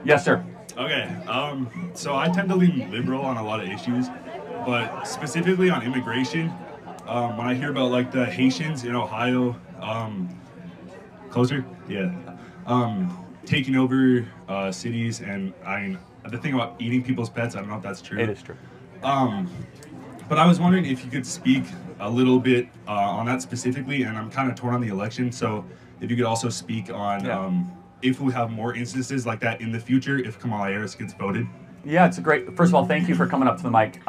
Yes, sir. Okay, so I tend to lean liberal on a lot of issues, but specifically on immigration, when I hear about like the Haitians in Ohio, closer, yeah, taking over cities, and the thing about eating people's pets, I don't know if that's true. It is true. Um, but I was wondering if you could speak a little bit on that specifically, and I'm kind of torn on the election, so if you could also speak on if we have more instances like that in the future if Kamala Harris gets voted. Yeah, it's a great. First of all, thank you for coming up to the mic.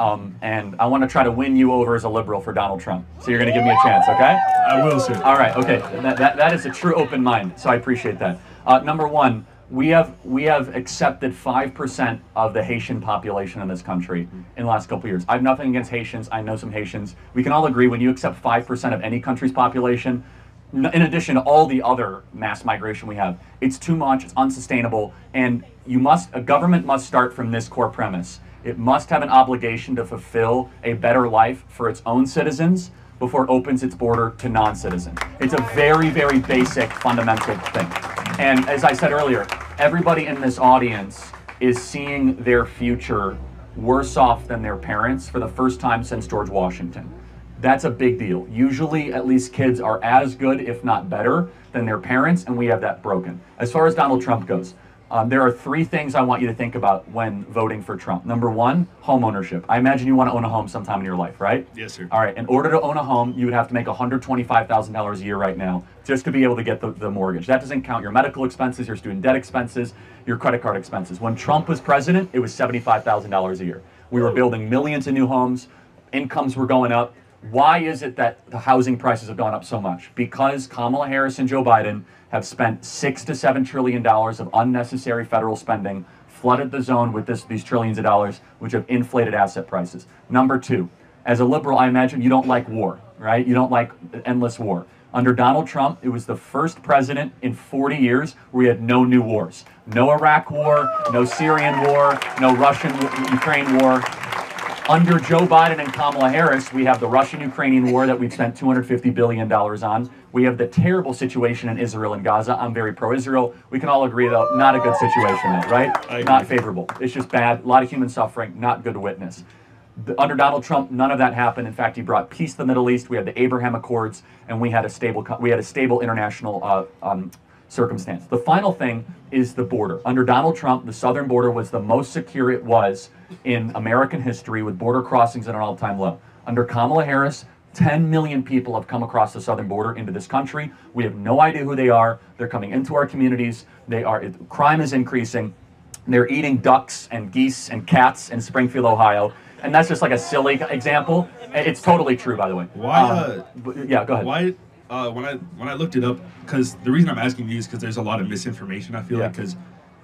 And I want to try to win you over as a liberal for Donald Trump. So you're going to give me a chance, okay? I will, sir. All right. Okay. That is a true open mind. So I appreciate that. Number one, we have accepted 5% of the Haitian population in this country in the last couple of years. I have nothing against Haitians. I know some Haitians. We can all agree when you accept 5% of any country's population, in addition to all the other mass migration we have, it's too much, it's unsustainable, and a government must start from this core premise. It must have an obligation to fulfill a better life for its own citizens before it opens its border to non-citizens. It's a very, very basic, fundamental thing. And as I said earlier, everybody in this audience is seeing their future worse off than their parents for the first time since George Washington. That's a big deal. Usually, at least kids are as good, if not better, than their parents, and we have that broken. As far as Donald Trump goes, there are three things I want you to think about when voting for Trump. Number one, home ownership. I imagine you want to own a home sometime in your life, right? Yes, sir. All right. In order to own a home, you would have to make $125,000 a year right now just to be able to get the mortgage. That doesn't count your medical expenses, your student debt expenses, your credit card expenses. When Trump was president, it was $75,000 a year. We were building millions of new homes. Incomes were going up. Why is it that the housing prices have gone up so much? Because Kamala Harris and Joe Biden have spent $6 to $7 trillion of unnecessary federal spending, flooded the zone with these trillions of dollars, which have inflated asset prices. Number two, as a liberal, I imagine you don't like war, right? You don't like endless war. Under Donald Trump, it was the first president in 40 years where we had no new wars. No Iraq war, no Syrian war, no Russian-Ukraine war. Under Joe Biden and Kamala Harris, we have the Russian-Ukrainian war that we've spent $250 billion on. We have the terrible situation in Israel and Gaza. I'm very pro-Israel. We can all agree, though, not a good situation, right? Not favorable. It's just bad. A lot of human suffering, not good to witness. Under Donald Trump, none of that happened. In fact, he brought peace to the Middle East. We had the Abraham Accords, and we had a stable international circumstance. The final thing is the border. Under Donald Trump, the southern border was the most secure it was in American history, with border crossings at an all-time low. Under Kamala Harris, 10 million people have come across the southern border into this country. We have no idea who they are. They're coming into our communities. Crime is increasing. They're eating ducks and geese and cats in Springfield, Ohio. And that's just like a silly example. It's totally true, by the way. Why? Yeah, go ahead. Why? When I looked it up, because the reason I'm asking you is because there's a lot of misinformation. I feel like because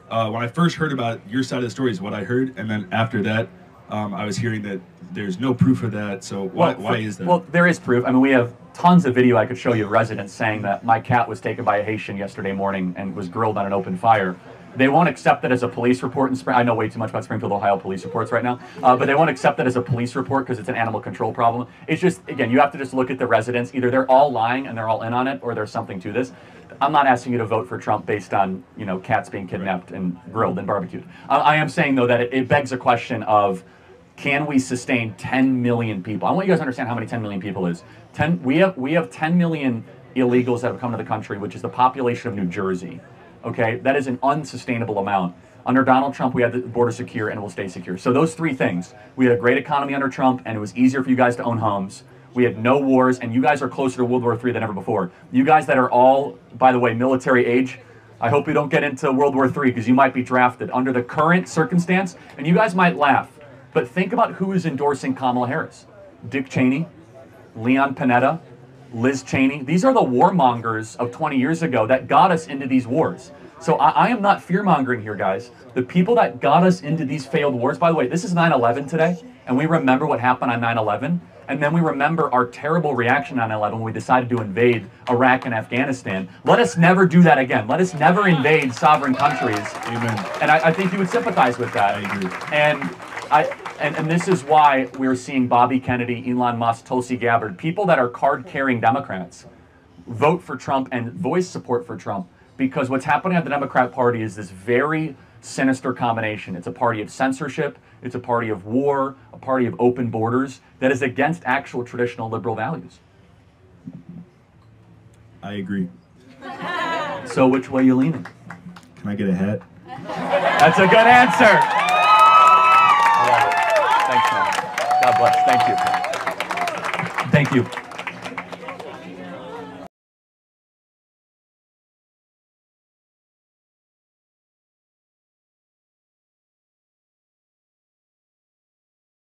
when I first heard about your side of the story is what I heard, and then after that, I was hearing that there's no proof of that. So why is that? Well, there is proof. I mean, we have tons of video I could show you of residents saying that my cat was taken by a Haitian yesterday morning and was grilled on an open fire. They won't accept it as a police report in Springfield. I know way too much about Springfield, Ohio police reports right now, but they won't accept it as a police report because it's an animal control problem. It's just, again, you have to just look at the residents. Either they're all lying and they're all in on it, or there's something to this. I'm not asking you to vote for Trump based on, cats being kidnapped and grilled and barbecued. I am saying, though, that it begs a question of, can we sustain 10 million people? I want you guys to understand how many 10 million people is. We have 10 million illegals that have come to the country, which is the population of New Jersey. Okay, that is an unsustainable amount. Under Donald Trump, we had the border secure and it will stay secure. So those three things. We had a great economy under Trump, and it was easier for you guys to own homes. We had no wars, and you guys are closer to World War III than ever before. You guys that are all, by the way, military age, I hope you don't get into World War III because you might be drafted under the current circumstance, and you guys might laugh. But think about who is endorsing Kamala Harris. Dick Cheney, Leon Panetta, Liz Cheney. These are the warmongers of 20 years ago that got us into these wars. So I am not fear-mongering here, guys. The people that got us into these failed wars, by the way, this is 9/11 today, and we remember what happened on 9/11, and then we remember our terrible reaction on 9/11 when we decided to invade Iraq and Afghanistan. Let us never do that again. Let us never invade sovereign countries. Amen. And I think you would sympathize with that. I agree. And this is why we're seeing Bobby Kennedy, Elon Musk, Tulsi Gabbard, people that are card-carrying Democrats, vote for Trump and voice support for Trump, because what's happening at the Democrat Party is this very sinister combination. It's a party of censorship, it's a party of war, a party of open borders that is against actual traditional liberal values. I agree. So which way are you leaning? Can I get a hat? That's a good answer. I love it. Thanks, man. God bless. Thank you. Thank you.